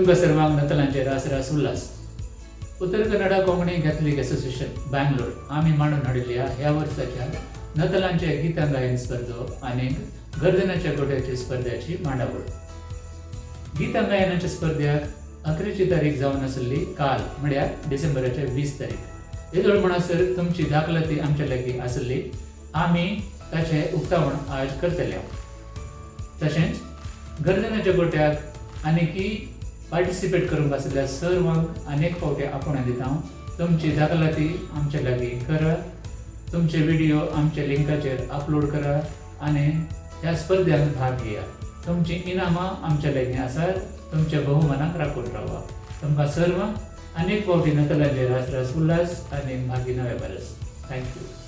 तुमकां सर्वांक नतलांचे रास रास उल्हास. उत्तर कन्नडा कोंकणी कॅथलिक असोसिएशन बँगलोर आम्ही मांडून हाडिल्ल्या ह्या वर्साच्या नतलांचे गितां गायन स्पर्धो आणि गर्जनाच्या गोट्याची स्पर्धेची मांडावळ. गितां गायनाच्या स्पर्धेक 11ची तारीख जावन आसली काल म्हळ्यार डिसेंबराच्या 20 तारीख. येदोळ म्हणसर तुमची दाखलाती आमच्या लागीं आसली. आमी ताचे उक्तावण आज करतले. तशेंच गर्जनाच्या गोट्याक आनीकी पार्टिसिपेट करूंक आसल्या सर्वांक अनेक फावटी आपोवणें दिता हांव. तुमची दाखलाती आमच्या लागीं करा, तुमचे व्हिडिओ आमच्या लिंकाचेर अपलोड करा आनी ह्या स्पर्धेंत भाग घेया. तुमची इनामां आमच्या लागीं आसात. तुमच्या बहुमानाक राखून रावा. तुमकां सर्वांक अनेक फावटी नतलांचे रास रास उल्हास आनी मागीर नवे बरस. थँक्यू.